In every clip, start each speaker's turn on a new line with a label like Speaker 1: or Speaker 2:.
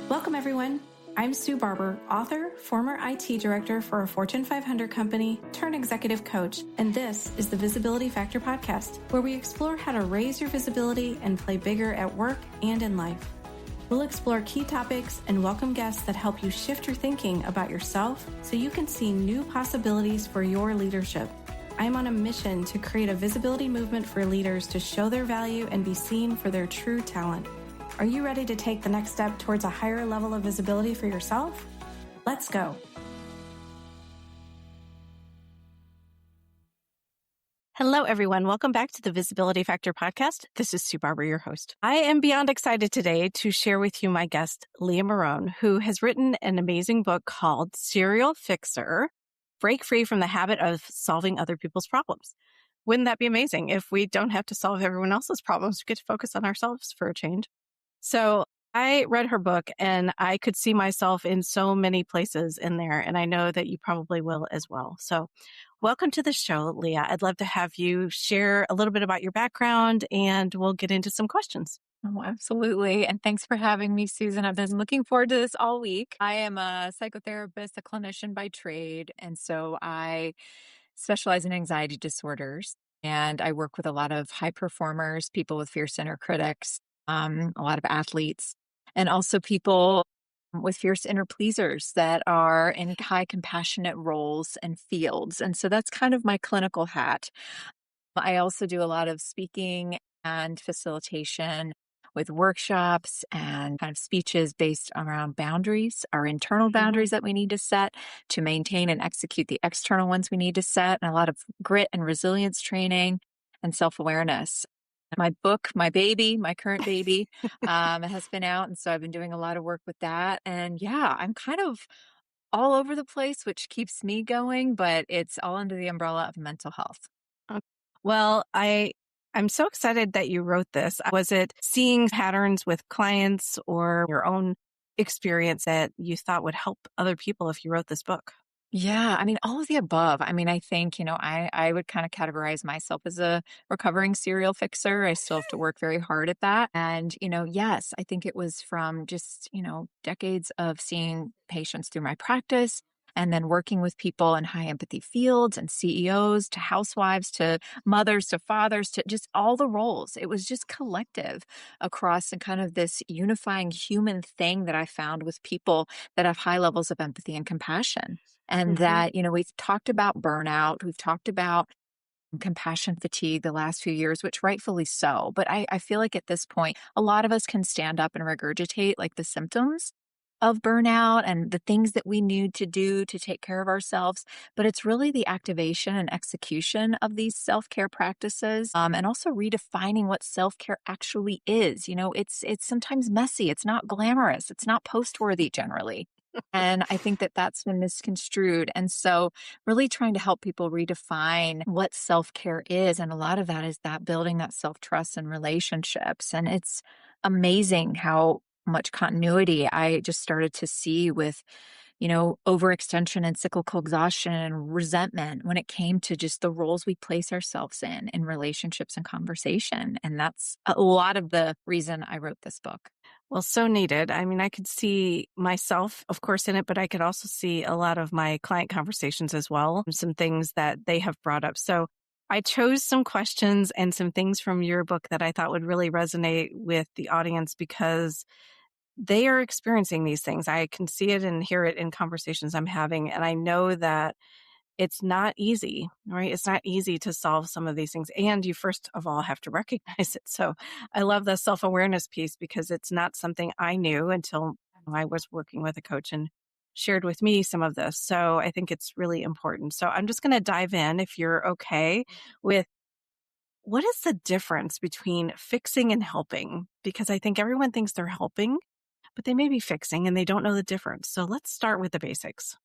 Speaker 1: Welcome, everyone. I'm Sue Barber, author, former IT director for a Fortune 500 company, turned executive coach, and this is the Visibility Factor podcast, where we explore how to raise your visibility and play bigger at work and in life. We'll explore key topics and welcome guests that help you shift your thinking about yourself so you can see new possibilities for your leadership. I'm on a mission to create a visibility movement for leaders to show their value and be seen for their true talent. Are you ready to take the next step towards a higher level of visibility for yourself? Let's go. Hello, everyone. Welcome back to the Visibility Factor podcast. This is Sue Barber, your host. I am beyond excited today to share with you my guest, Leah Marone, who has written an amazing book called Serial Fixer: Break Free from the Habit of Solving Other People's Problems. Wouldn't that be amazing if we don't have to solve everyone else's problems? We get to focus on ourselves for a change. So I read her book and I could see myself in so many places in there, and I know that you probably will as well. So welcome to the show, Leah. I'd love to have you share a little bit about your background and we'll get into some questions.
Speaker 2: Oh, absolutely. And thanks for having me, Susan. I've been looking forward to this all week. I am a psychotherapist, a clinician by trade. And so I specialize in anxiety disorders. And I work with a lot of high performers, people with fierce inner critics, a lot of athletes, and also people with fierce inner pleasers that are in high compassionate roles and fields. And so that's kind of my clinical hat. I also do a lot of speaking and facilitation with workshops and kind of speeches based around boundaries, our internal boundaries that we need to set to maintain and execute the external ones we need to set, and a lot of grit and resilience training and self-awareness. My book, my baby, my current baby, has been out. And so I've been doing a lot of work with that. And yeah, I'm kind of all over the place, which keeps me going, but it's all under the umbrella of mental health.
Speaker 1: Well, I'm so excited that you wrote this. Was it seeing patterns with clients or your own experience that you thought would help other people if you wrote this book?
Speaker 2: Yeah, I mean, all of the above. I mean, I think, I would kind of categorize myself as a recovering serial fixer. I still have to work very hard at that. And, yes, I think it was from just, decades of seeing patients through my practice and then working with people in high empathy fields and CEOs to housewives to mothers to fathers to just all the roles. It was just collective across and kind of this unifying human thing that I found with people that have high levels of empathy and compassion. And that, we've talked about burnout, we've talked about compassion fatigue the last few years, which rightfully so. But I feel like at this point, a lot of us can stand up and regurgitate like the symptoms of burnout and the things that we need to do to take care of ourselves. But it's really the activation and execution of these self-care practices, and also redefining what self-care actually is. It's sometimes messy. It's not glamorous. It's not post-worthy generally. And I think that that's been misconstrued. And so really trying to help people redefine what self-care is. And a lot of that is that building that self-trust and relationships. And it's amazing how much continuity I just started to see with, overextension and cyclical exhaustion and resentment when it came to just the roles we place ourselves in relationships and conversation. And that's a lot of the reason I wrote this book.
Speaker 1: Well, so needed. I mean, I could see myself, of course, in it, but I could also see a lot of my client conversations as well, some things that they have brought up. So I chose some questions and some things from your book that I thought would really resonate with the audience because they are experiencing these things. I can see it and hear it in conversations I'm having. And I know that it's not easy, right? It's not easy to solve some of these things. And you first of all have to recognize it. So I love the self-awareness piece because it's not something I knew until I was working with a coach and shared with me some of this. So I think it's really important. So I'm just going to dive in if you're okay with what is the difference between fixing and helping? Because I think everyone thinks they're helping, but they may be fixing and they don't know the difference. So let's start with the basics.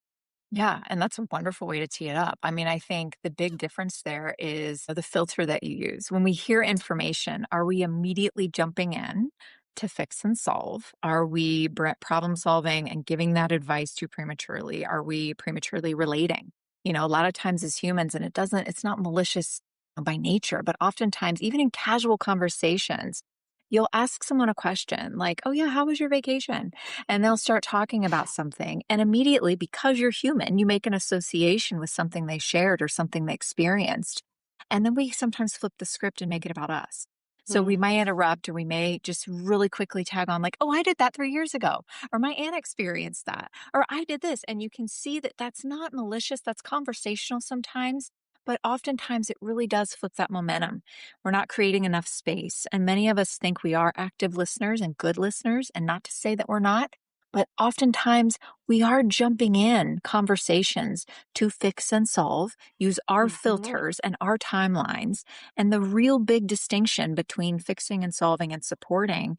Speaker 2: Yeah, and that's a wonderful way to tee it up. I mean, I think the big difference there is the filter that you use. When we hear information, are we immediately jumping in to fix and solve? Are we problem solving and giving that advice too prematurely? Are we prematurely relating? A lot of times as humans, and it's not malicious by nature, but oftentimes, even in casual conversations, You'll ask someone a question like, "Oh, yeah, how was your vacation?" And they'll start talking about something. And immediately, because you're human, you make an association with something they shared or something they experienced. And then we sometimes flip the script and make it about us. So we
Speaker 1: Mm,
Speaker 2: may interrupt or we may just really quickly tag on, like, "Oh, I did that 3 years ago," or "My aunt experienced that," or "I did this." And you can see that that's not malicious, that's conversational sometimes. But oftentimes it really does flip that momentum. We're not creating enough space. And many of us think we are active listeners and good listeners, and not to say that we're not. But oftentimes we are jumping in conversations to fix and solve, use our
Speaker 1: mhm,
Speaker 2: filters and our timelines. And the real big distinction between fixing and solving and supporting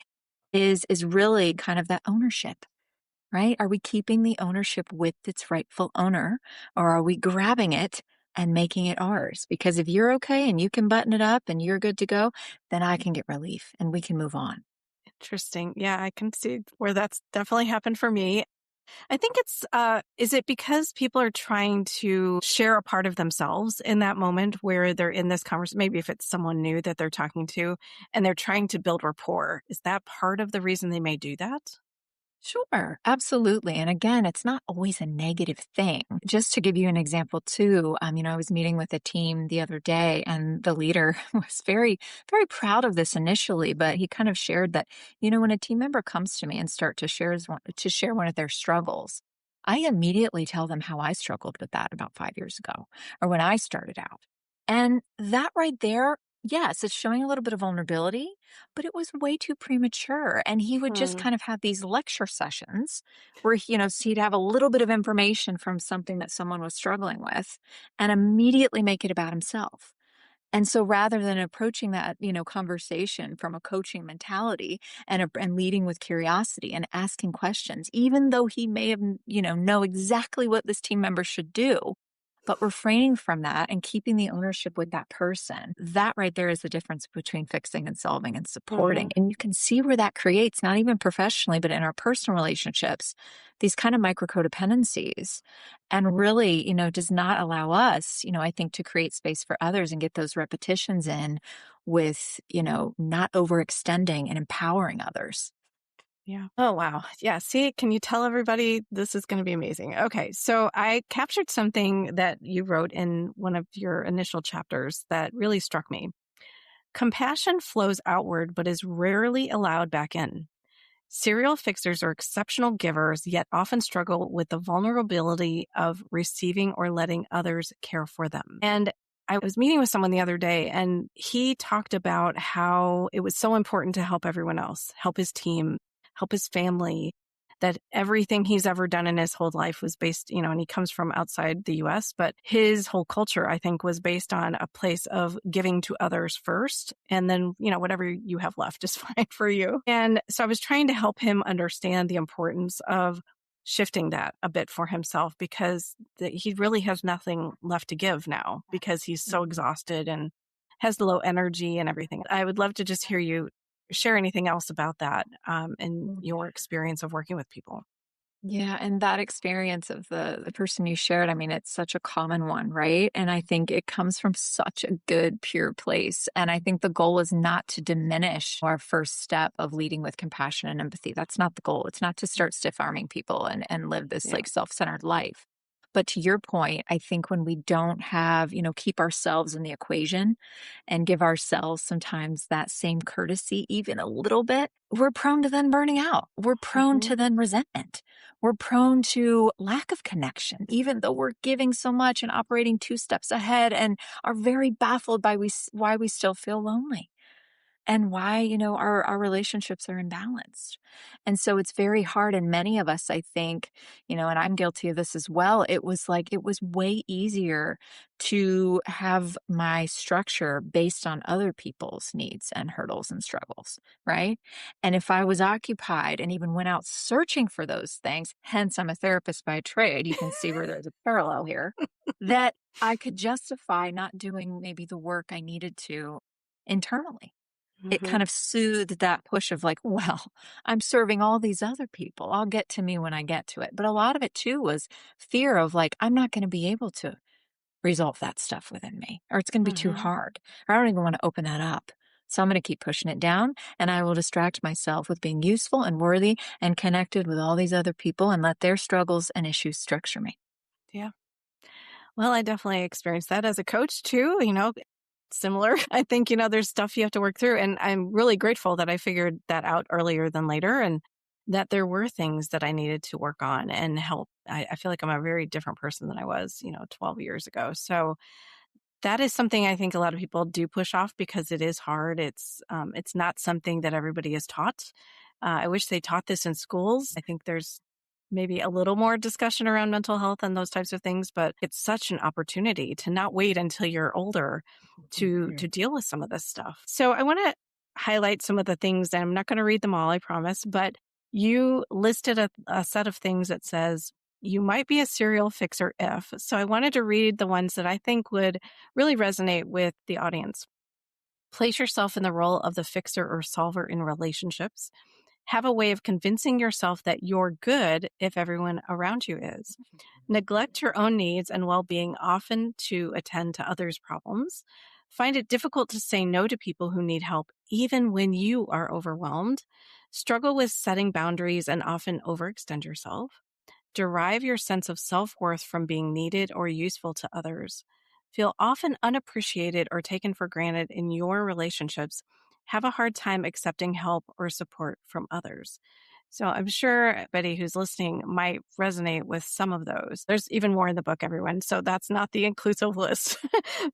Speaker 2: is really kind of that ownership, right? Are we keeping the ownership with its rightful owner, or are we grabbing it and making it ours? Because if you're okay and you can button it up and you're good to go, then I can get relief and we can move on.
Speaker 1: interesting. Yeah, I can see where that's definitely happened for me. I think is it because people are trying to share a part of themselves in that moment where they're in this conversation? Maybe if it's someone new that they're talking to and they're trying to build rapport, is that part of the reason they may do that?
Speaker 2: Sure, absolutely. And again, it's not always a negative thing. Just to give you an example, too, I was meeting with a team the other day, and the leader was very, very proud of this initially, but he kind of shared that, when a team member comes to me and start to share one of their struggles, I immediately tell them how I struggled with that about 5 years ago, or when I started out. And that right there, yes, it's showing a little bit of vulnerability, but it was way too premature. And he would just
Speaker 1: Hmm.
Speaker 2: kind of have these lecture sessions where, so he'd have a little bit of information from something that someone was struggling with and immediately make it about himself. And so rather than approaching that, conversation from a coaching mentality and leading with curiosity and asking questions, even though he may have, know exactly what this team member should do, but refraining from that and keeping the ownership with that person, that right there is the difference between fixing and solving and supporting.
Speaker 1: Hmm.
Speaker 2: And you can see where that creates, not even professionally, but in our personal relationships, these kind of micro codependencies. And really, does not allow us, I think, to create space for others and get those repetitions in with, not overextending and empowering others.
Speaker 1: Yeah. Oh, wow. Yeah. See, can you tell everybody this is going to be amazing? Okay. So I captured something that you wrote in one of your initial chapters that really struck me. Compassion flows outward, but is rarely allowed back in. Serial fixers are exceptional givers, yet often struggle with the vulnerability of receiving or letting others care for them. And I was meeting with someone the other day, and he talked about how it was so important to help everyone else, help his team, help his family, that everything he's ever done in his whole life was based, and he comes from outside the US, but his whole culture, I think, was based on a place of giving to others first. And then, whatever you have left is fine for you. And so I was trying to help him understand the importance of shifting that a bit for himself because he really has nothing left to give now because he's so exhausted and has low energy and everything. I would love to just hear you share anything else about that and your experience of working with people.
Speaker 2: Yeah, and that experience of the person you shared, I mean, it's such a common one, right? And I think it comes from such a good, pure place. And I think the goal is not to diminish our first step of leading with compassion and empathy. That's not the goal. It's not to start stiff arming people and live this
Speaker 1: Yeah.
Speaker 2: like self-centered life. But to your point, I think when we don't have, keep ourselves in the equation and give ourselves sometimes that same courtesy, even a little bit, we're prone to then burning out. We're prone
Speaker 1: Hmm.
Speaker 2: to then resentment. We're prone to lack of connection, even though we're giving so much and operating two steps ahead and are very baffled by why we still feel lonely and why, our relationships are imbalanced. And so it's very hard. And many of us, I think, and I'm guilty of this as well. It was way easier to have my structure based on other people's needs and hurdles and struggles, right? And if I was occupied and even went out searching for those things, hence I'm a therapist by trade, you can see where there's a parallel here, that I could justify not doing maybe the work I needed to internally. It
Speaker 1: Hmm.
Speaker 2: kind of soothed that push of like, well, I'm serving all these other people. I'll get to me when I get to it. But a lot of it too was fear of like, I'm not going to be able to resolve that stuff within me, or it's going to be too
Speaker 1: Hmm.
Speaker 2: hard, or I don't even want to open that up. So I'm going to keep pushing it down, and I will distract myself with being useful and worthy and connected with all these other people and let their struggles and issues structure me.
Speaker 1: Yeah. Well, I definitely experienced that as a coach too, similar. I think, there's stuff you have to work through. And I'm really grateful that I figured that out earlier than later and that there were things that I needed to work on and help. I feel like I'm a very different person than I was, 12 years ago. So that is something I think a lot of people do push off because it is hard. It's not something that everybody is taught. I wish they taught this in schools. I think there's maybe a little more discussion around mental health and those types of things, but it's such an opportunity to not wait until you're older to
Speaker 2: Mhm.
Speaker 1: deal with some of this stuff. So I want to highlight some of the things, and I'm not going to read them all, I promise, but you listed a set of things that says you might be a serial fixer if. So I wanted to read the ones that I think would really resonate with the audience. Place yourself in the role of the fixer or solver in relationships. Have a way of convincing yourself that you're good if everyone around you is. Neglect your own needs and well being often to attend to others' problems. Find it difficult to say no to people who need help, even when you are overwhelmed. Struggle with setting boundaries and often overextend yourself. Derive your sense of self-worth from being needed or useful to others. Feel often unappreciated or taken for granted in your relationships. Have a hard time accepting help or support from others. So I'm sure everybody who's listening might resonate with some of those. There's even more in the book, everyone. So that's not the inclusive list.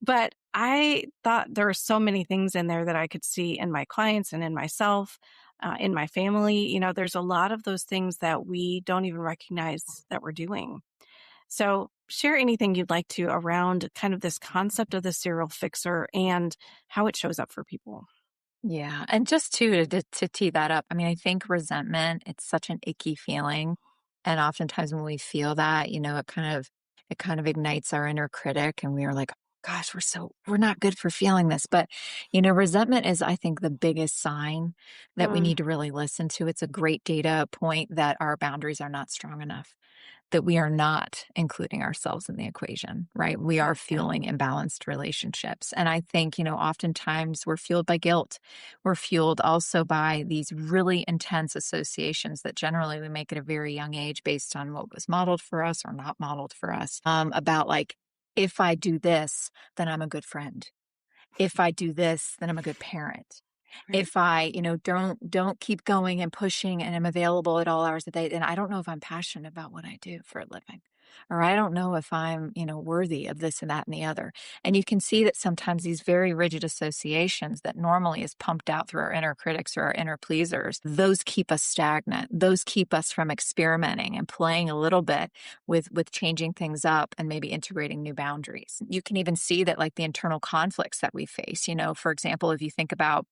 Speaker 1: But I thought there were so many things in there that I could see in my clients and in myself, in my family. There's a lot of those things that we don't even recognize that we're doing. So share anything you'd like to around kind of this concept of the serial fixer and how it shows up for people.
Speaker 2: Yeah, and just to tee that up, I mean, I think resentment, it's such an icky feeling, and oftentimes when we feel that, it kind of ignites our inner critic, and we are like, "Gosh, we're not good for feeling this." But, resentment is, I think, the biggest sign that we
Speaker 1: Mm,
Speaker 2: need to really listen to. It's a great data point that our boundaries are not strong enough, that we are not including ourselves in the equation, right? We are
Speaker 1: yeah.
Speaker 2: fueling imbalanced relationships. And I think, oftentimes we're fueled by guilt. We're fueled also by these really intense associations that generally we make at a very young age based on what was modeled for us or not modeled for us, about like, if I do this, then I'm a good friend. If I do this, then I'm a good parent.
Speaker 1: Right.
Speaker 2: If I, don't keep going and pushing and am available at all hours of the day, then I don't know if I'm passionate about what I do for a living. Or I don't know if I'm, worthy of this and that and the other. And you can see that sometimes these very rigid associations that normally is pumped out through our inner critics or our inner pleasers, those keep us stagnant. Those keep us from experimenting and playing a little bit with changing things up and maybe integrating new boundaries. You can even see that like the internal conflicts that we face, for example, if you think about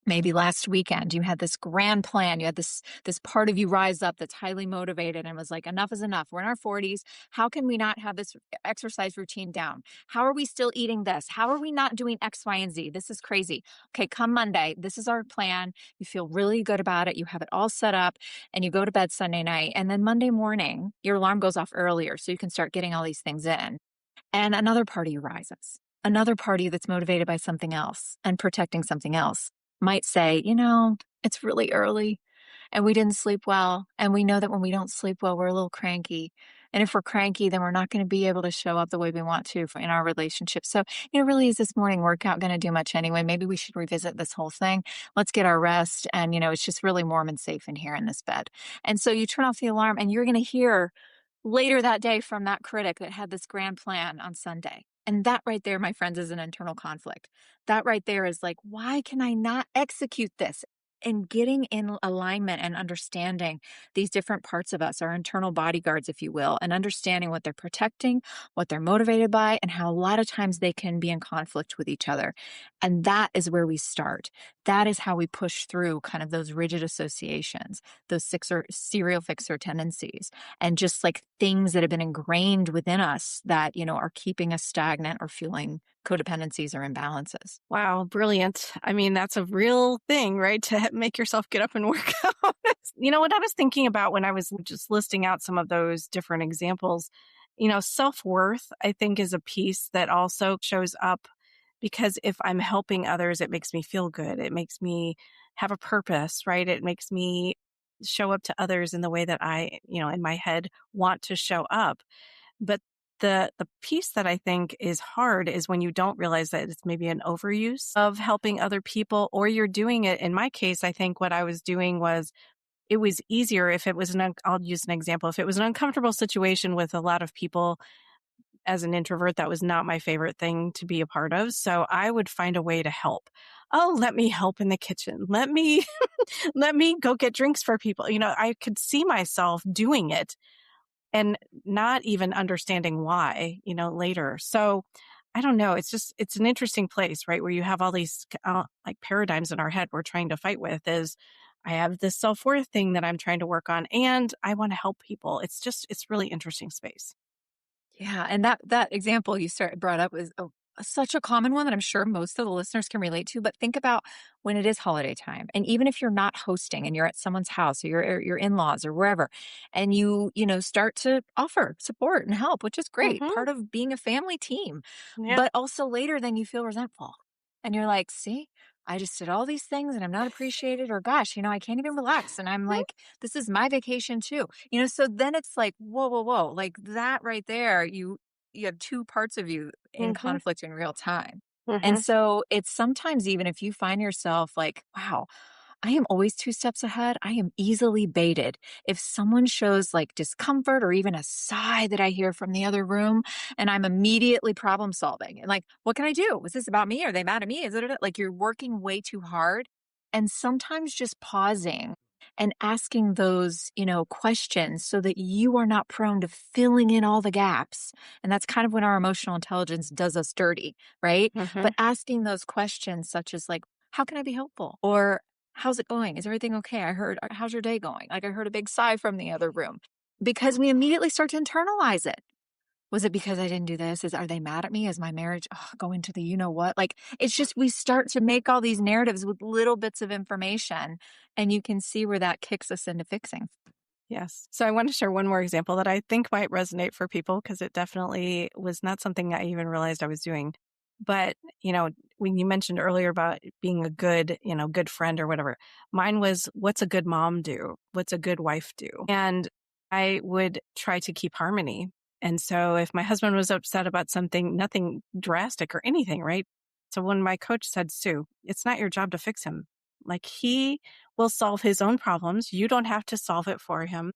Speaker 2: maybe last weekend you had this grand plan, you had this part of you rise up that's highly motivated and was like, enough is enough, we're in our 40s, how can we not have this exercise routine down? How are we still eating this? How are we not doing X, Y, and Z? This is crazy. Okay, come Monday, this is our plan. You feel really good about it, you have it all set up, and you go to bed Sunday night, and then Monday morning your alarm goes off earlier so you can start getting all these things in, and another part of you rises. Another party that's motivated by something else and protecting something else might say, it's really early and we didn't sleep well. And we know that when we don't sleep well, we're a little cranky. And if we're cranky, then we're not going to be able to show up the way we want to in our relationship. So, really, is this morning workout going to do much anyway? Maybe we should revisit this whole thing. Let's get our rest. And, it's just really warm and safe in here in this bed. And so you turn off the alarm and you're going to hear later that day from that critic that had this grand plan on Sunday. And that right there, my friends, is an internal conflict. That right there is like, why can I not execute this? And getting in alignment and understanding these different parts of us, our internal bodyguards, if you will, and understanding what they're protecting, what they're motivated by, and how a lot of times they can be in conflict with each other. And that is where we start. That is how we push through kind of those rigid associations, those serial fixer tendencies, and just like things that have been ingrained within us that, are keeping us stagnant or fueling codependencies or imbalances.
Speaker 1: Wow, brilliant. I mean, that's a real thing, right? To make yourself get up and work out. What I was thinking about when I was just listing out some of those different examples, self-worth, I think, is a piece that also shows up because if I'm helping others, it makes me feel good. It makes me have a purpose, right? It makes me show up to others in the way that I, in my head want to show up. But the piece that I think is hard is when you don't realize that it's maybe an overuse of helping other people, or you're doing it. In my case, I think what I was doing was it was easier if it was I'll use an example. If it was an uncomfortable situation with a lot of people, as an introvert, that was not my favorite thing to be a part of. So I would find a way to help. Oh, let me help in the kitchen. Let me, let me go get drinks for people. I could see myself doing it and not even understanding why, later. So I don't know. It's an interesting place, right? Where you have all these like paradigms in our head we're trying to fight with is I have this self-worth thing that I'm trying to work on and I want to help people. It's really interesting space.
Speaker 2: Yeah, and that example you brought up is such a common one that I'm sure most of the listeners can relate to. But think about when it is holiday time, and even if you're not hosting and you're at someone's house or your in-laws or wherever, and you start to offer support and help, which is great,
Speaker 1: Hmm.
Speaker 2: part of being a family team.
Speaker 1: Yeah.
Speaker 2: But also later, then you feel resentful, and you're like, "See, I just did all these things and I'm not appreciated," or "Gosh, I can't even relax," and I'm like, "This is my vacation too." So then it's like, whoa, whoa, whoa, like that right there, you have two parts of you in
Speaker 1: Hmm.
Speaker 2: conflict in real time. And
Speaker 1: Hmm.
Speaker 2: so it's sometimes even if you find yourself like, wow, I am always two steps ahead. I am easily baited. If someone shows like discomfort or even a sigh that I hear from the other room, and I'm immediately problem solving and like, what can I do? Was this about me? Are they mad at me? Is it like you're working way too hard? And sometimes just pausing and asking those questions so that you are not prone to filling in all the gaps. And that's kind of when our emotional intelligence does us dirty, right?
Speaker 1: Hmm.
Speaker 2: But asking those questions, such as like, how can I be helpful? Or how's it going? Is everything okay? I heard, how's your day going? Like I heard a big sigh from the other room because we immediately start to internalize it. Was it because I didn't do this? Are they mad at me? Is my marriage going to the you know what? Like it's just we start to make all these narratives with little bits of information, and you can see where that kicks us into fixing.
Speaker 1: Yes. So I want to share one more example that I think might resonate for people because it definitely was not something I even realized I was doing. But, when you mentioned earlier about being a good, good friend or whatever, mine was what's a good mom do? What's a good wife do? And I would try to keep harmony. And so if my husband was upset about something, nothing drastic or anything, right? So when my coach said, Sue, it's not your job to fix him. Like he will solve his own problems. You don't have to solve it for him.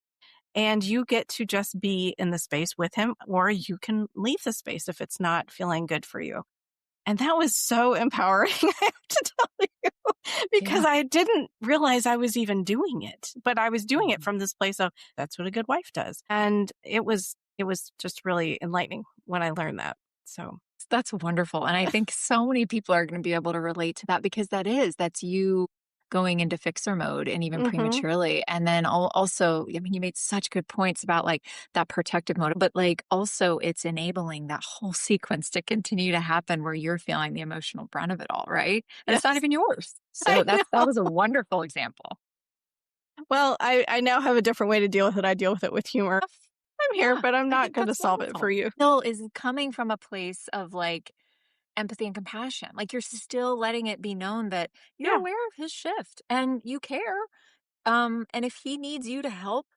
Speaker 1: And you get to just be in the space with him, or you can leave the space if it's not feeling good for you. And that was so empowering, I have to tell you, because
Speaker 2: Yeah.
Speaker 1: I didn't realize I was even doing it, but I was doing it
Speaker 2: Mhm.
Speaker 1: from this place of that's what a good wife does. And it was just really enlightening when I learned that. So,
Speaker 2: That's wonderful. And I think so many people are going to be able to relate to that because that's you going into fixer mode and even
Speaker 1: hmm.
Speaker 2: prematurely. And then also, I mean, you made such good points about like that protective mode, but like also it's enabling that whole sequence to continue to happen where you're feeling the emotional brunt of it all, right? And it's not
Speaker 1: Yes,
Speaker 2: even yours.
Speaker 1: I
Speaker 2: So that
Speaker 1: know.
Speaker 2: was a wonderful example.
Speaker 1: Well, I now have a different way to deal with it. I deal with it with humor. I'm here,
Speaker 2: Yeah,
Speaker 1: but I'm
Speaker 2: I
Speaker 1: not
Speaker 2: think
Speaker 1: going to
Speaker 2: that's
Speaker 1: solve it for
Speaker 2: wonderful.
Speaker 1: you.
Speaker 2: Still is coming from a place of like empathy and compassion. Like you're still letting it be known that you're
Speaker 1: Yeah.
Speaker 2: aware of his shift and you care. And if he needs you to help,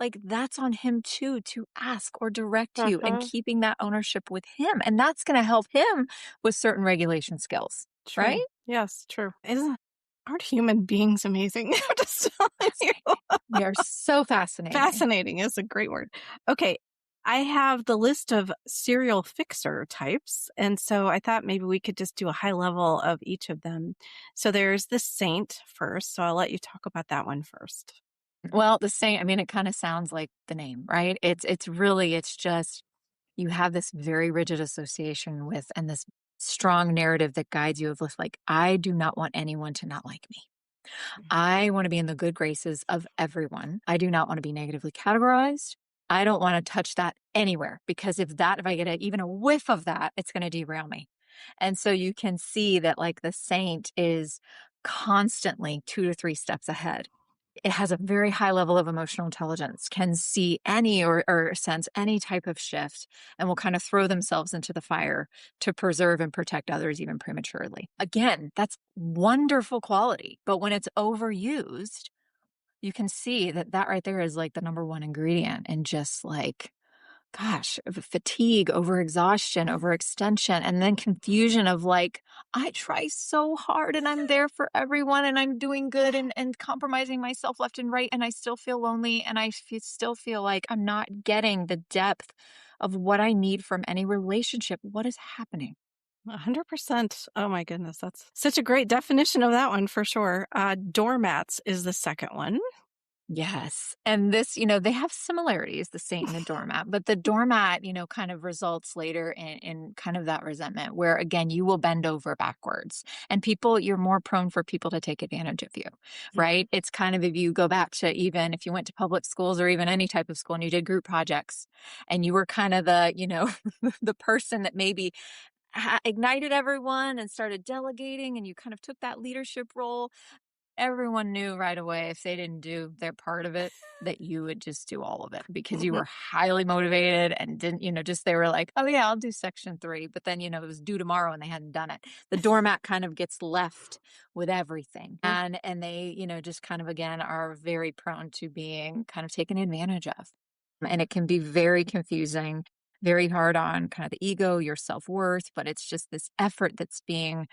Speaker 2: like that's on him too to ask or direct you and
Speaker 1: Hmm.
Speaker 2: keeping that ownership with him. And that's going to help him with certain regulation skills, right?
Speaker 1: True. Yes, true. Aren't human beings amazing? I'm just telling you.
Speaker 2: Fascinating. We are so fascinating.
Speaker 1: Fascinating is a great word. Okay. I have the list of serial fixer types. And so I thought maybe we could just do a high level of each of them. So there's the saint first. So I'll let you talk about that one first.
Speaker 2: Well, the same, I mean, it kind of sounds like the name, right? It's really, it's just you have this very rigid association with and this strong narrative that guides you of this, like, I do not want anyone to not like me. I want to be in the good graces of everyone. I do not want to be negatively categorized. I don't want to touch that anywhere because if I get even a whiff of that, it's going to derail me. And so you can see that like the saint is constantly 2 to 3 steps ahead. it has a very high level of emotional intelligence, can see any or sense any type of shift, and will kind of throw themselves into the fire to preserve and protect others even prematurely. Again, that's wonderful quality, but when it's overused, you can see that that right there is like the number one ingredient in just like, gosh, fatigue, overexhaustion, overextension, and then confusion of like, I try so hard and I'm there for everyone and I'm doing good and compromising myself left and right. And I still feel lonely and still feel like I'm not getting the depth of what I need from any relationship. What is happening?
Speaker 1: 100%. Oh my goodness. That's such a great definition of that one for sure. Doormats is the second one.
Speaker 2: Yes. And this, they have similarities, the saint and the doormat, but the doormat, kind of results later in kind of that resentment where, again, you will bend over backwards and you're more prone for people to take advantage of you,
Speaker 1: Yeah.
Speaker 2: right? It's kind of, if you go back to even if you went to public schools or even any type of school and you did group projects and you were kind of the person that maybe ignited everyone and started delegating and you kind of took that leadership role. Everyone knew right away if they didn't do their part of it, that you would just do all of it because you
Speaker 1: Mhm.
Speaker 2: were highly motivated and didn't, just they were like, oh, yeah, I'll do section 3. But then, it was due tomorrow and they hadn't done it. The doormat kind of gets left with everything. And they, just kind of again are very prone to being kind of taken advantage of. And it can be very confusing, very hard on kind of the ego, your self worth. But it's just this effort that's being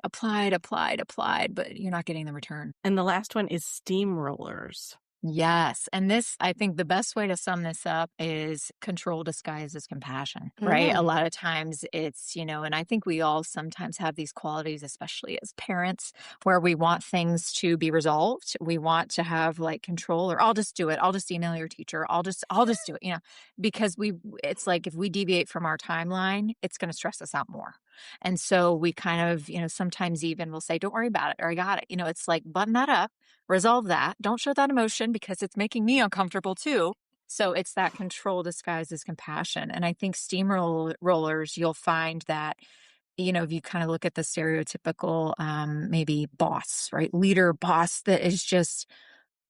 Speaker 2: applied, applied, applied, but you're not getting the return.
Speaker 1: And the last one is steamrollers.
Speaker 2: Yes. And this, I think the best way to sum this up is control disguised as compassion, right? A
Speaker 1: Mm.
Speaker 2: lot of times it's, and I think we all sometimes have these qualities, especially as parents, where we want things to be resolved. We want to have like control, or I'll just do it. I'll just email your teacher. I'll just do it, because it's like if we deviate from our timeline, it's going to stress us out more. And so we kind of, sometimes even we'll say, don't worry about it, or I got it. It's like button that up, resolve that. Don't show that emotion because it's making me uncomfortable too. So it's that control disguised as compassion. And I think steamrollers, you'll find that, if you kind of look at the stereotypical, maybe boss, right? Leader boss that is just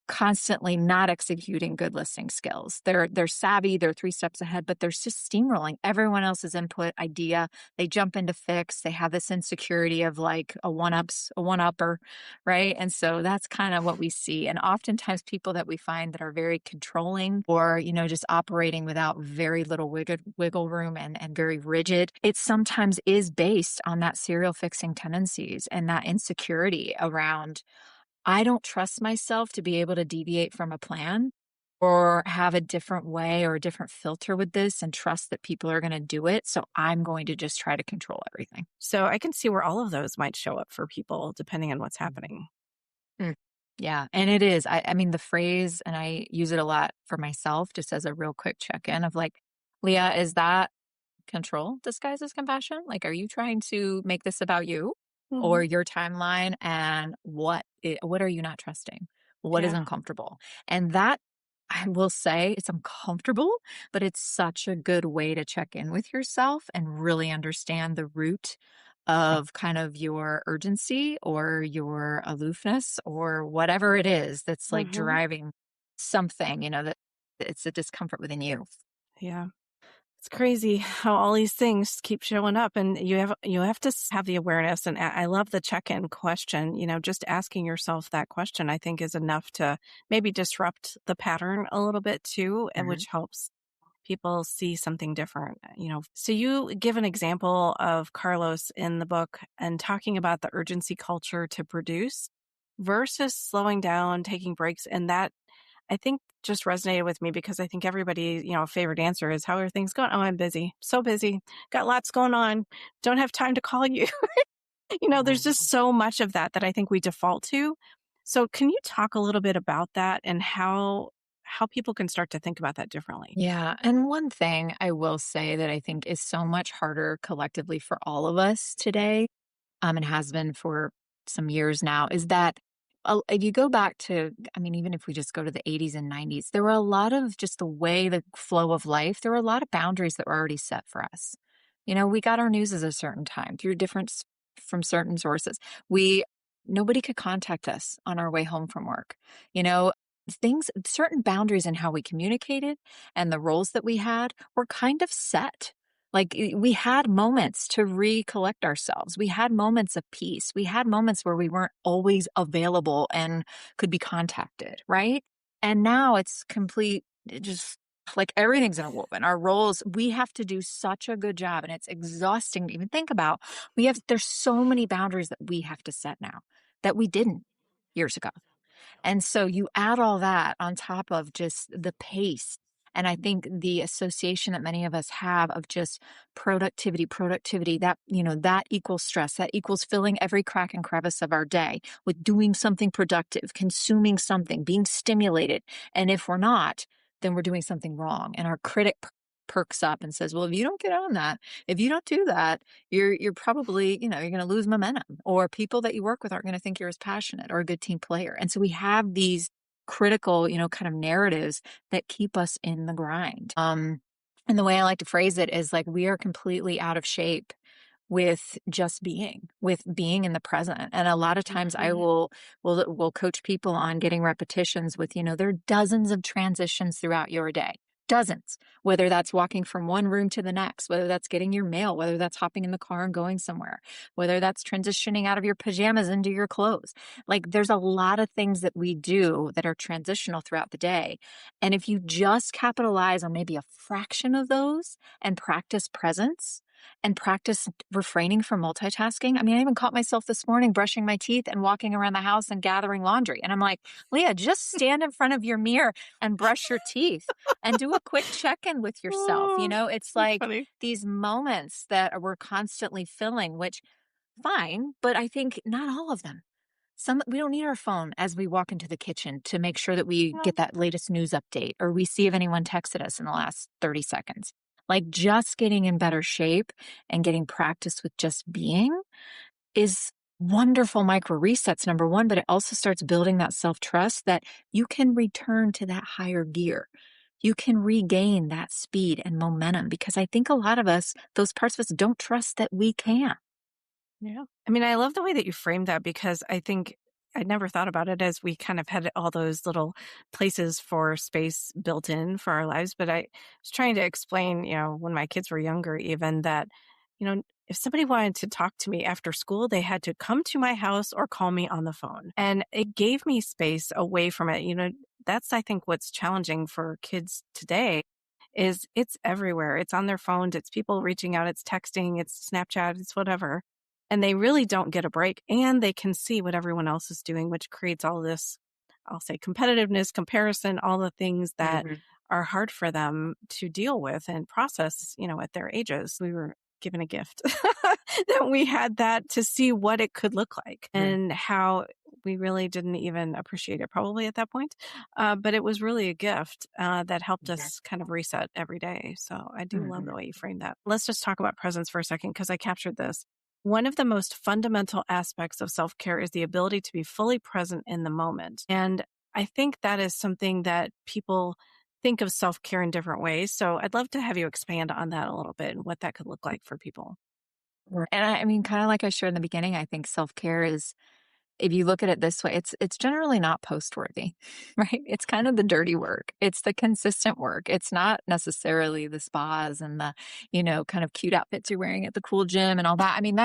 Speaker 2: constantly not executing good listening skills. They're savvy, they're 3 steps ahead, but they're just steamrolling everyone else's input, idea. They jump into fix. They have this insecurity of like a one-upper, right? And so that's kind of what we see. And oftentimes people that we find that are very controlling or, just operating without very little wiggle room and very rigid, it sometimes is based on that serial fixing tendencies and that insecurity around I don't trust myself to be able to deviate from a plan or have a different way or a different filter with this and trust that people are going to do it. So I'm going to just try to control everything.
Speaker 1: So I can see where all of those might show up for people depending on what's
Speaker 2: Mhm.
Speaker 1: happening.
Speaker 2: Mm. Yeah. And it is. I mean, the phrase, and I use it a lot for myself just as a real quick check in of like, Leah, is that control disguised as compassion? Like, are you trying to make this about you or
Speaker 1: Mhm.
Speaker 2: your timeline? And what are you not trusting? What is
Speaker 1: Yeah.
Speaker 2: uncomfortable? And that I will say it's uncomfortable, but it's such a good way to check in with yourself and really understand the root of kind of your urgency or your aloofness or whatever it is that's like
Speaker 1: Mhm.
Speaker 2: driving something, that it's a discomfort within you.
Speaker 1: Yeah. It's crazy how all these things keep showing up and you have to have the awareness and I love the check-in question, just asking yourself that question I think is enough to maybe disrupt the pattern a little bit too and
Speaker 2: Mhm.
Speaker 1: which helps people see something different, So you give an example of Carlos in the book and talking about the urgency culture to produce versus slowing down, taking breaks and that I think just resonated with me because I think everybody, favorite answer is, how are things going? Oh, I'm busy. So busy. Got lots going on. Don't have time to call you. There's just so much of that I think we default to. So can you talk a little bit about that and how people can start to think about that differently?
Speaker 2: Yeah. And one thing I will say that I think is so much harder collectively for all of us today, and has been for some years now, is that if you go back to, I mean, even if we just go to the 80s and 90s, there were a lot of just the way the flow of life, there were a lot of boundaries that were already set for us. We got our news at a certain time through from certain sources. We nobody could contact us on our way home from work. You know, things, certain boundaries in how we communicated and the roles that we had were kind of set. Like we had moments to recollect ourselves. We had moments of peace. We had moments where we weren't always available and could be contacted, right? And now it's complete, just like everything's interwoven. Our roles, we have to do such a good job, and it's exhausting to even think about. There's so many boundaries that we have to set now that we didn't years ago. And so you add all that on top of just the pace. And I think the association that many of us have of just productivity, that, that equals stress, that equals filling every crack and crevice of our day with doing something productive, consuming something, being stimulated. And if we're not, then we're doing something wrong. And our critic perks up and says, well, if you don't get on that, if you don't do that, you're probably, you're going to lose momentum, or people that you work with aren't going to think you're as passionate or a good team player. And so we have these critical, kind of narratives that keep us in the grind. And the way I like to phrase it is like, we are completely out of shape with just with being in the present. And a lot of times I
Speaker 1: Mhm.
Speaker 2: will coach people on getting repetitions with, there are dozens of transitions throughout your day. Dozens, whether that's walking from one room to the next, whether that's getting your mail, whether that's hopping in the car and going somewhere, whether that's transitioning out of your pajamas into your clothes. Like there's a lot of things that we do that are transitional throughout the day. And if you just capitalize on maybe a fraction of those and practice presence, and practice refraining from multitasking. I mean, I even caught myself this morning brushing my teeth and walking around the house and gathering laundry. And I'm like, Leah, just stand in front of your mirror and brush your teeth and do a quick check-in with yourself.
Speaker 1: Oh,
Speaker 2: It's
Speaker 1: that's
Speaker 2: like
Speaker 1: funny.
Speaker 2: these moments that we're constantly filling, which fine, but I think not all of them. We don't need our phone as we walk into the kitchen to make sure that we
Speaker 1: Yeah.
Speaker 2: get that latest news update or we see if anyone texted us in the last 30 seconds. Like just getting in better shape and getting practice with just being is wonderful micro resets, number one, but it also starts building that self-trust that you can return to that higher gear. You can regain that speed and momentum, because I think a lot of us, those parts of us, don't trust that we can.
Speaker 1: Yeah. I mean, I love the way that you framed that, because I think I never thought about it as we kind of had all those little places for space built in for our lives. But I was trying to explain, when my kids were younger, even that, if somebody wanted to talk to me after school, they had to come to my house or call me on the phone. And it gave me space away from it. That's, I think, what's challenging for kids today is it's everywhere. It's on their phones. It's people reaching out. It's texting. It's Snapchat. It's whatever, and they really don't get a break, and they can see what everyone else is doing, which creates all this, I'll say, competitiveness, comparison, all the things that
Speaker 2: Mhm.
Speaker 1: are hard for them to deal with and process, at their ages. We were given a gift that we had that to see what it could look like and how we really didn't even appreciate it probably at that point. But it was really a gift that helped
Speaker 2: Mhm.
Speaker 1: us kind of reset every day. So I do love the
Speaker 2: Mhm.
Speaker 1: way you framed that. Let's just talk about presence for a second, because I captured this. One of the most fundamental aspects of self care is the ability to be fully present in the moment. And I think that is something that people think of self care in different ways. So I'd love to have you expand on that a little bit and what that could look like for people.
Speaker 2: Right. And I mean, kind of like I shared in the beginning, I think self-care is, if you look at it this way, it's generally not post-worthy, right? It's kind of the dirty work. It's the consistent work. It's not necessarily the spas and the, kind of cute outfits you're wearing at the cool gym and all that. I mean,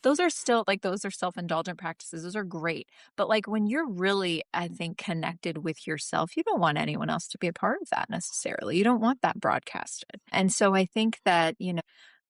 Speaker 2: those are still like, those are self-indulgent practices. Those are great. But like when you're really, I think, connected with yourself, you don't want anyone else to be a part of that necessarily. You don't want that broadcasted. And so I think that,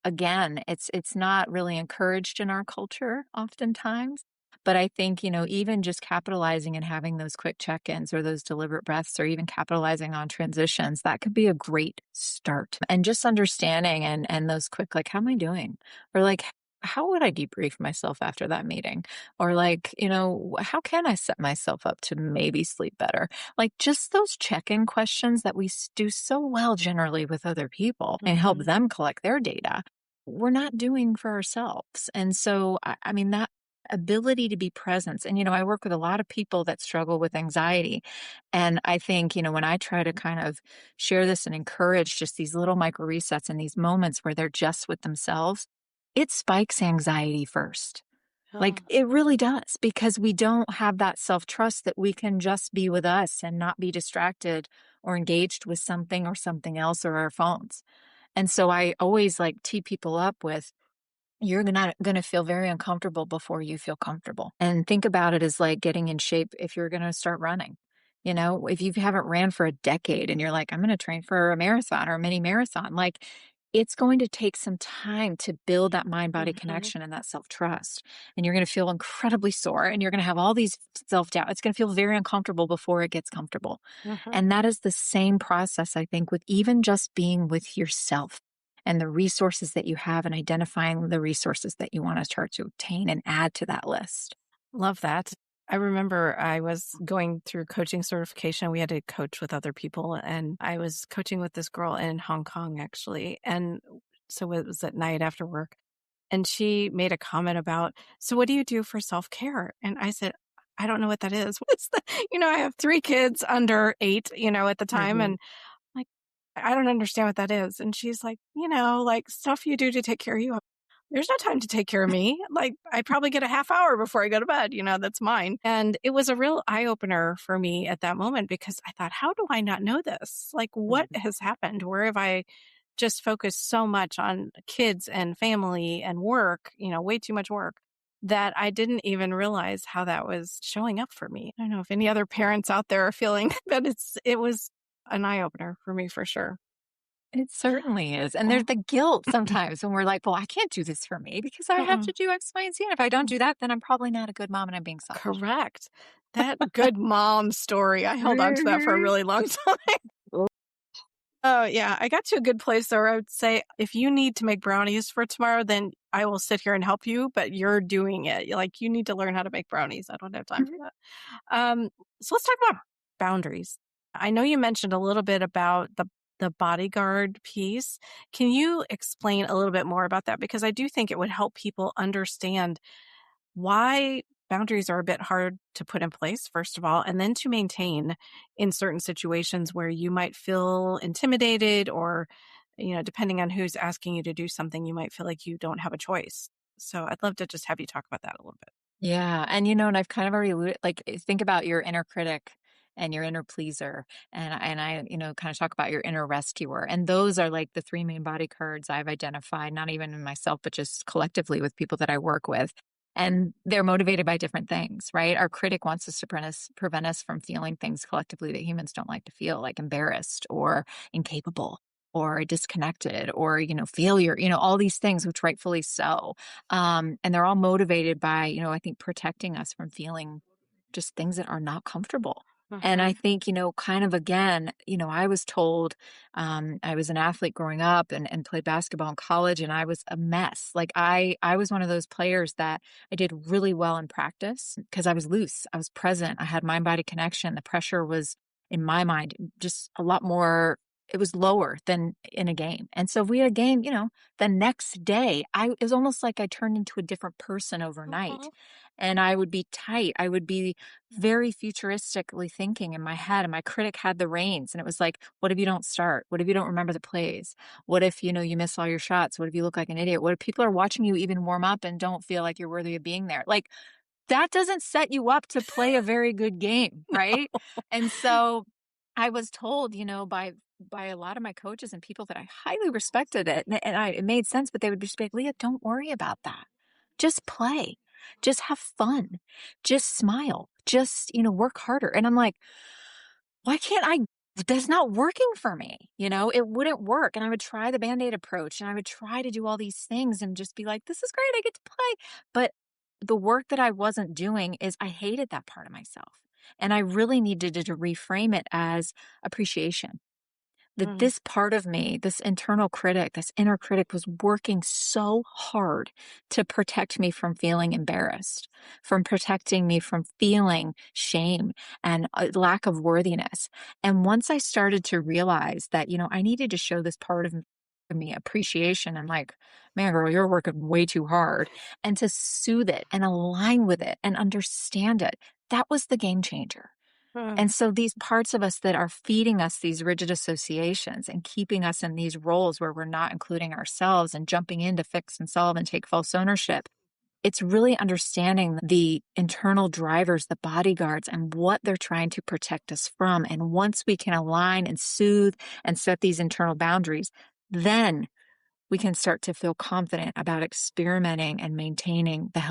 Speaker 2: again, it's not really encouraged in our culture oftentimes. But I think, even just capitalizing and having those quick check-ins or those deliberate breaths, or even capitalizing on transitions, that could be a great start. And just understanding and those quick, like, how am I doing? Or like, how would I debrief myself after that meeting? Or like, how can I set myself up to maybe sleep better? Like just those check-in questions that we do so well generally with other people and help
Speaker 1: Mhm.
Speaker 2: them collect their data, we're not doing for ourselves. And so, I mean, that ability to be present. And, I work with a lot of people that struggle with anxiety. And I think, when I try to kind of share this and encourage just these little micro resets and these moments where they're just with themselves, it spikes anxiety first. Like,
Speaker 1: Oh,
Speaker 2: it really does, because we don't have that self-trust that we can just be with us and not be distracted or engaged with something or something else or our phones. And so I always like tee people up with, you're not going to feel very uncomfortable before you feel comfortable. And think about it as like getting in shape if you're going to start running. You know, if you haven't ran for a decade and you're like, I'm going to train for a marathon or a mini marathon, like it's going to take some time to build that mind body
Speaker 1: mhm,
Speaker 2: connection and that self trust. And you're going to feel incredibly sore and you're going to have all these self doubt. It's going to feel very uncomfortable before it gets comfortable.
Speaker 1: mhm.
Speaker 2: And that is the same process, I think, with even just being with yourself and the resources that you have and identifying the resources that you want to start to obtain and add to that list.
Speaker 1: Love that. I remember I was going through coaching certification. We had to coach with other people, and I was coaching with this girl in Hong Kong, actually. And so it was at night after work. And she made a comment about, so what do you do for self care? And I said, I don't know what that is. What's the, I have 3 kids under 8, at the time.
Speaker 2: Mhm.
Speaker 1: And like, I don't understand what that is. And she's like, like stuff you do to take care of you. There's no time to take care of me. Like, I probably get a half hour before I go to bed, that's mine. And it was a real eye opener for me at that moment because I thought, how do I not know this? Like, what
Speaker 2: Mhm.
Speaker 1: has happened? Where have I just focused so much on kids and family and work, way too much work that I didn't even realize how that was showing up for me. I don't know if any other parents out there are feeling that it was an eye opener for me for sure.
Speaker 2: It certainly is. And there's
Speaker 1: Mm,
Speaker 2: the guilt sometimes when we're like, well, I can't do this for me because I have
Speaker 1: mm-mm.
Speaker 2: to do X, Y, and Z. And if I don't do that, then I'm probably not a good mom and I'm being selfish.
Speaker 1: Correct. That good mom story, I held on to that for a
Speaker 2: Mhm.
Speaker 1: really long time. Oh, yeah. I got to a good place though where I would say, if you need to make brownies for tomorrow, then I will sit here and help you, but you're doing it. Like, you need to learn how to make brownies. I don't have time for
Speaker 2: Mhm.
Speaker 1: that. So let's talk about boundaries. I know you mentioned a little bit about the bodyguard piece. Can you explain a little bit more about that? Because I do think it would help people understand why boundaries are a bit hard to put in place, first of all, and then to maintain in certain situations where you might feel intimidated or, depending on who's asking you to do something, you might feel like you don't have a choice. So I'd love to just have you talk about that a little bit.
Speaker 2: Yeah. And, and I've kind of already alluded, like, think about your inner critic and your inner pleaser. And I, kind of talk about your inner rescuer. And those are like the three main body cards I've identified, not even in myself, but just collectively with people that I work with. And they're motivated by different things, right? Our critic wants us to prevent us from feeling things collectively that humans don't like to feel, like embarrassed or incapable or disconnected or, failure, all these things, which rightfully so. And they're all motivated by, I think protecting us from feeling just things that are not comfortable. And I
Speaker 1: Hmm.
Speaker 2: think, kind of again, I was told, I was an athlete growing up and played basketball in college, and I was a mess. Like I was one of those players that I did really well in practice because I was loose, I was present, I had mind body connection. The pressure was, in my mind, just a lot more. It was lower than in a game. And so if we had a game, the next day, it was almost like I turned into a different person overnight.
Speaker 1: Hmm.
Speaker 2: And I would be tight. I would be very futuristically thinking in my head. And my critic had the reins. And it was like, what if you don't start? What if you don't remember the plays? What if, you miss all your shots? What if you look like an idiot? What if people are watching you even warm up and don't feel like you're worthy of being there? Like, that doesn't set you up to play a very good game, right? And so I was told, by a lot of my coaches and people that I highly respected it made sense, but they would just be like, Leah, don't worry about that. Just play. Just have fun. Just smile. Just, work harder. And I'm like, why can't I? That's not working for me. It wouldn't work. And I would try the band-aid approach and I would try to do all these things and just be like, this is great. I get to play. But the work that I wasn't doing is I hated that part of myself. And I really needed to reframe it as appreciation, that
Speaker 1: Hmm.
Speaker 2: this part of me, this internal critic, this inner critic was working so hard to protect me from feeling embarrassed, from protecting me from feeling shame and a lack of worthiness. And once I started to realize that, I needed to show this part of me appreciation and like, man, girl, you're working way too hard, and to soothe it and align with it and understand it, that was the game changer.
Speaker 1: Hmm.
Speaker 2: And so these parts of us that are feeding us these rigid associations and keeping us in these roles where we're not including ourselves and jumping in to fix and solve and take false ownership, it's really understanding the internal drivers, the bodyguards, and what they're trying to protect us from. And once we can align and soothe and set these internal boundaries, then we can start to feel confident about experimenting and maintaining the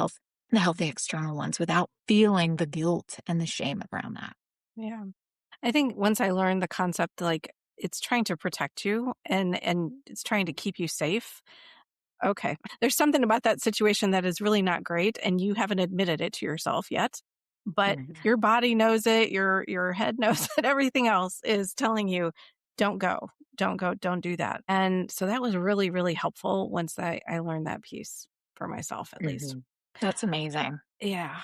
Speaker 2: healthy external ones without feeling the guilt and the shame around that.
Speaker 1: Yeah. I think once I learned the concept, like it's trying to protect you and it's trying to keep you safe. Okay. There's something about that situation that is really not great and you haven't admitted it to yourself yet. But
Speaker 2: Mhm.
Speaker 1: your body knows it, your head knows it, everything else is telling you, don't go, don't go, don't do that. And so that was really, really helpful once I learned that piece for myself at least.
Speaker 2: Mhm. That's amazing.
Speaker 1: Yeah.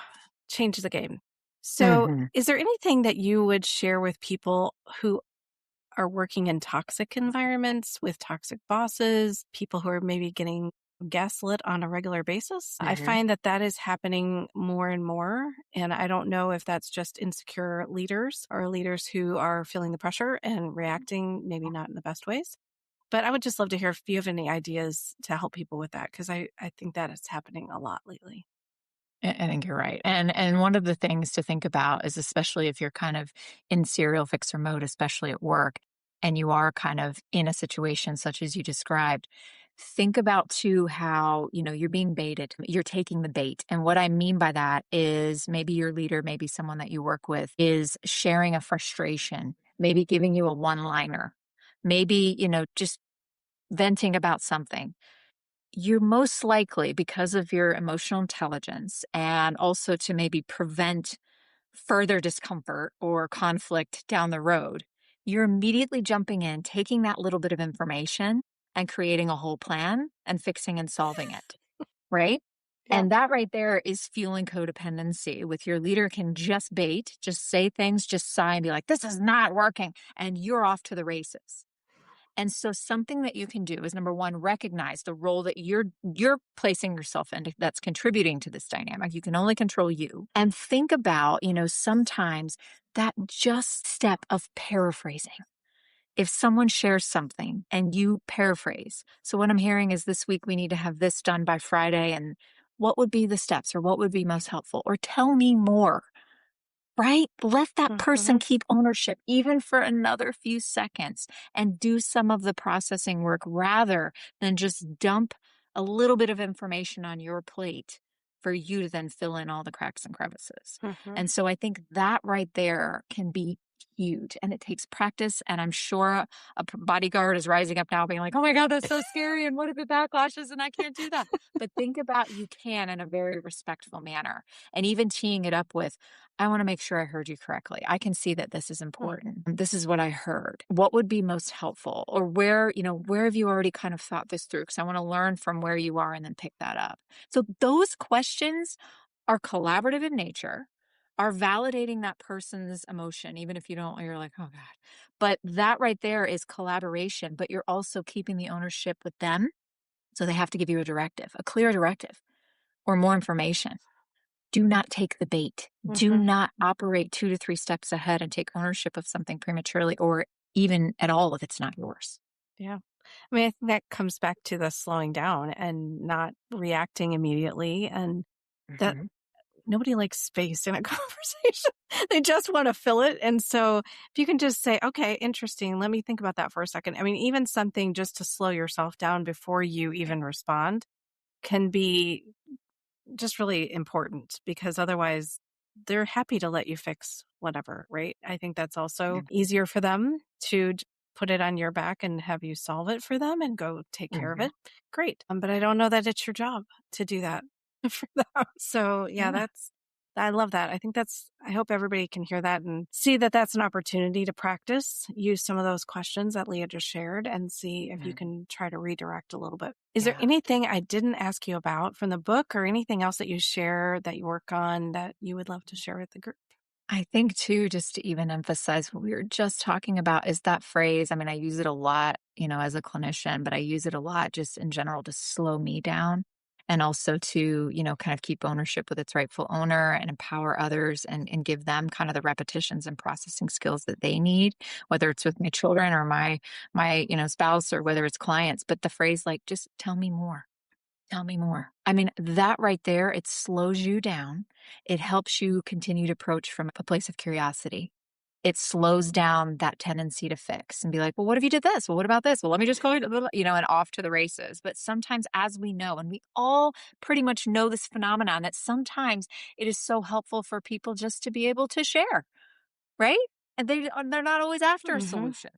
Speaker 1: Change the game. So
Speaker 2: Mhm.
Speaker 1: is there anything that you would share with people who are working in toxic environments with toxic bosses, people who are maybe getting gaslit on a regular basis? I
Speaker 2: Mhm.
Speaker 1: find that that is happening more and more. And I don't know if that's just insecure leaders or leaders who are feeling the pressure and reacting maybe not in the best ways. But I would just love to hear if you have any ideas to help people with that because I think that is happening a lot lately.
Speaker 2: I think you're right. And one of the things to think about is especially if you're kind of in serial fixer mode, especially at work, and you are kind of in a situation such as you described, think about too how, you're being baited. You're taking the bait. And what I mean by that is maybe your leader, maybe someone that you work with is sharing a frustration, maybe giving you a one-liner, maybe, just venting about something. You're most likely, because of your emotional intelligence and also to maybe prevent further discomfort or conflict down the road, you're immediately jumping in, taking that little bit of information and creating a whole plan and fixing and solving it, right?
Speaker 1: Yeah.
Speaker 2: And that right there is fueling codependency with your leader can just bait, just say things, just sigh and be like, this is not working. And you're off to the races. And so something that you can do is number one, recognize the role that you're placing yourself in that's contributing to this dynamic. You can only control you. And think about, sometimes that just step of paraphrasing. If someone shares something and you paraphrase, so what I'm hearing is this week we need to have this done by Friday, and what would be the steps or what would be most helpful? Or tell me more. Right? Let that person
Speaker 1: Hmm.
Speaker 2: keep ownership even for another few seconds and do some of the processing work rather than just dump a little bit of information on your plate for you to then fill in all the cracks and crevices.
Speaker 1: Hmm.
Speaker 2: And so I think that right there can be huge and it takes practice. And I'm sure a bodyguard is rising up now being like, oh my God, that's so scary. And what if it backlashes and I can't do that? But think about you can in a very respectful manner and even teeing it up with, I want to make sure I heard you correctly. I can see that this is important. This is what I heard. What would be most helpful? Or where have you already kind of thought this through? Because I want to learn from where you are and then pick that up. So those questions are collaborative in nature, are validating that person's emotion, even if you're like, oh God. But that right there is collaboration, but you're also keeping the ownership with them. So they have to give you a directive, a clear directive or more information. Do not take the bait. Do
Speaker 1: Hmm.
Speaker 2: not operate 2 to 3 steps ahead and take ownership of something prematurely or even at all if it's not yours.
Speaker 1: Yeah. I mean, I think that comes back to the slowing down and not reacting immediately. And that
Speaker 2: Mhm,
Speaker 1: nobody likes space in a conversation. They just want to fill it. And so if you can just say, okay, interesting, let me think about that for a second. I mean, even something just to slow yourself down before you even respond can be just really important because otherwise they're happy to let you fix whatever, right? I think that's also
Speaker 2: mhm,
Speaker 1: easier for them to put it on your back and have you solve it for them and go take care of
Speaker 2: mhm.
Speaker 1: it. Great. But I don't know that it's your job to do that for them. So yeah,
Speaker 2: Yeah.
Speaker 1: I love that. I think I hope everybody can hear that and see that that's an opportunity to practice, use some of those questions that Leah just shared and see if you
Speaker 2: Mhm.
Speaker 1: can try to redirect a little bit. Is there
Speaker 2: Yeah.
Speaker 1: anything I didn't ask you about from the book or anything else that you share that you work on that you would love to share with the group?
Speaker 2: I think too, just to even emphasize what we were just talking about is that phrase. I mean, I use it a lot, as a clinician, but I use it a lot just in general to slow me down and also to, kind of keep ownership with its rightful owner and empower others and give them kind of the repetitions and processing skills that they need, whether it's with my children or my spouse or whether it's clients. But the phrase like, just tell me more. Tell me more. I mean, that right there, it slows you down. It helps you continue to approach from a place of curiosity. It slows down that tendency to fix and be like, well, what if you did this? Well, what about this? Well, let me just go, and off to the races. But sometimes, as we know, and we all pretty much know this phenomenon, that sometimes it is so helpful for people just to be able to share, right? And they're not always after a
Speaker 1: Hmm.
Speaker 2: solution.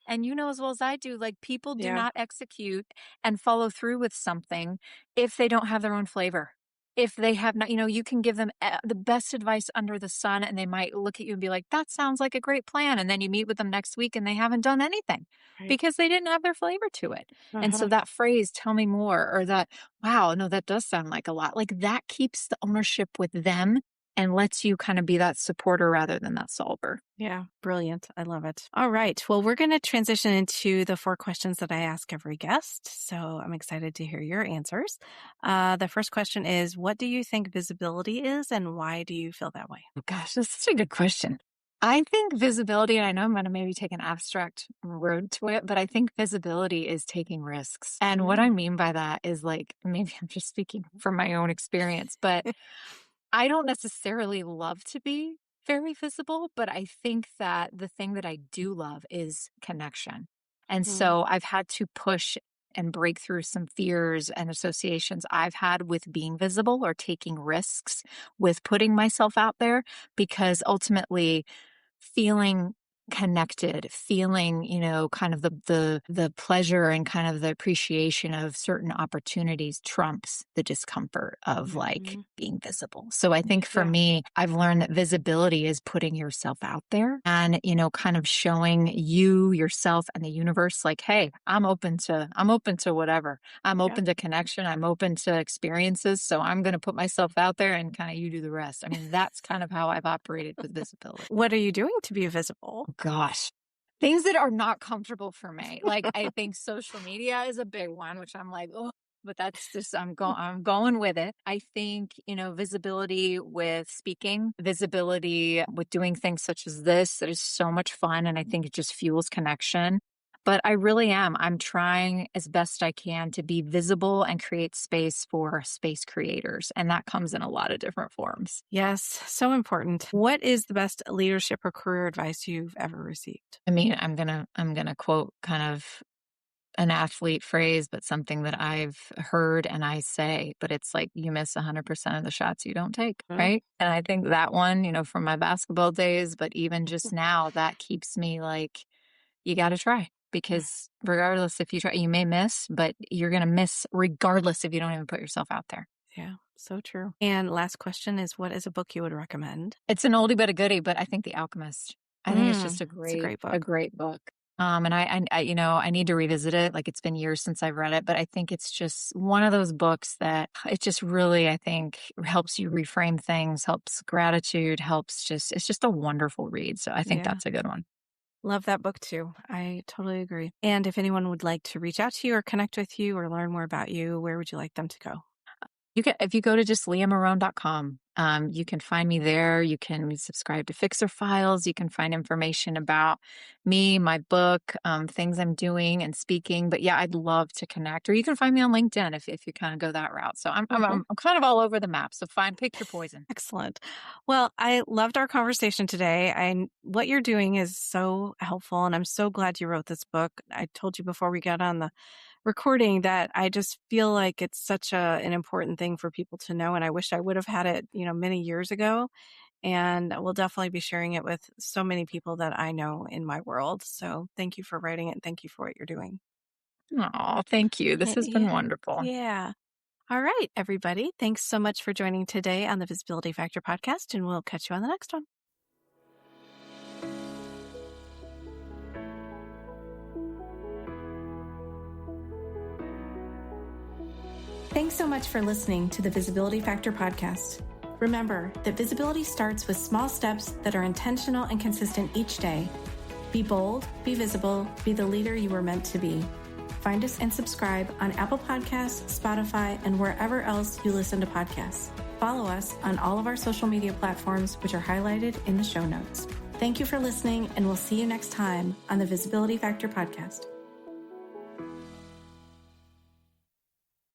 Speaker 2: And you know as well as I do, like people do
Speaker 1: Yeah.
Speaker 2: not execute and follow through with something if they don't have their own flavor. If they have not, you can give them the best advice under the sun and they might look at you and be like, that sounds like a great plan. And then you meet with them next week and they haven't done anything
Speaker 1: Right.
Speaker 2: because they didn't have their flavor to it. And so
Speaker 1: Uh-huh.
Speaker 2: that phrase, tell me more, or that, wow, no, that does sound like a lot. Like that keeps the ownership with them and lets you kind of be that supporter rather than that solver.
Speaker 1: Yeah, brilliant. I love it. All right. Well, we're going to transition into the 4 questions that I ask every guest. So I'm excited to hear your answers. The first question is, what do you think visibility is and why do you feel that way?
Speaker 2: Oh, gosh, that's such a good question. I think visibility, and I know I'm going to maybe take an abstract word to it, but I think visibility is taking risks. And what I
Speaker 1: Mm.
Speaker 2: mean by that is like, maybe I'm just speaking from my own experience, but I don't necessarily love to be very visible, but I think that the thing that I do love is connection. And
Speaker 1: Mm.
Speaker 2: so I've had to push and break through some fears and associations I've had with being visible or taking risks with putting myself out there, because ultimately feeling connected, feeling, kind of the pleasure and kind of the appreciation of certain opportunities trumps the discomfort of like
Speaker 1: Mhm.
Speaker 2: being visible. So I think for
Speaker 1: Yeah.
Speaker 2: me, I've learned that visibility is putting yourself out there and, kind of showing you yourself and the universe like, hey, I'm open to whatever. I'm
Speaker 1: Yeah.
Speaker 2: open to connection. I'm open to experiences. So I'm going to put myself out there and kind of you do the rest. I mean, that's kind of how I've operated with visibility.
Speaker 1: What are you doing to be visible?
Speaker 2: Gosh. Things that are not comfortable for me. Like, I think social media is a big one, which I'm like, oh, but that's just, I'm going with it. I think, visibility with speaking, visibility with doing things such as this, that is so much fun. And I think it just fuels connection. But I really am. I'm trying as best I can to be visible and create space for space creators. And that comes in a lot of different forms.
Speaker 1: Yes, so important. What is the best leadership or career advice you've ever received?
Speaker 2: I mean, I'm gonna quote kind of an athlete phrase, but something that I've heard and I say, but it's like you miss 100% of the shots you don't take,
Speaker 1: Huh?
Speaker 2: right? And I think that one, from my basketball days, but even just now, that keeps me like, you got to try because regardless if you try, you may miss, but you're going to miss regardless if you don't even put yourself out there.
Speaker 1: Yeah, so true. And last question is, what is a book you would recommend?
Speaker 2: It's an oldie but a goodie, but I think The Alchemist. I think it's just
Speaker 1: It's a great
Speaker 2: a
Speaker 1: book.
Speaker 2: great book. And I need to revisit it. Like it's been years since I've read it, but I think it's just one of those books that it just really, I think, helps you reframe things, helps gratitude, it's just a wonderful read. So I think
Speaker 1: Yeah,
Speaker 2: that's a good one.
Speaker 1: love that book too. I totally agree. And if anyone would like to reach out to you or connect with you or learn more about you, where would you like them to go?
Speaker 2: If you go to just leahmarone.com, you can find me there. You can subscribe to Fixer Files. You can find information about me, my book, things I'm doing and speaking. But yeah, I'd love to connect. Or you can find me on LinkedIn if you kind of go that route. So I'm kind of all over the map. So pick your poison.
Speaker 1: Excellent. Well, I loved our conversation today. What you're doing is so helpful, and I'm so glad you wrote this book. I told you before we got on the recording that I just feel like it's such an important thing for people to know, and I wish I would have had it, many years ago. And we'll definitely be sharing it with so many people that I know in my world. So thank you for writing it, and thank you for what you're doing.
Speaker 2: Oh, thank you. This has been
Speaker 1: Yeah.
Speaker 2: wonderful.
Speaker 1: Yeah. All right, everybody. Thanks so much for joining today on the Visibility Factor podcast, and we'll catch you on the next one. Thanks so much for listening to the Visibility Factor podcast. Remember that visibility starts with small steps that are intentional and consistent each day. Be bold, be visible, be the leader you were meant to be. Find us and subscribe on Apple Podcasts, Spotify, and wherever else you listen to podcasts. Follow us on all of our social media platforms, which are highlighted in the show notes. Thank you for listening, and we'll see you next time on the Visibility Factor podcast.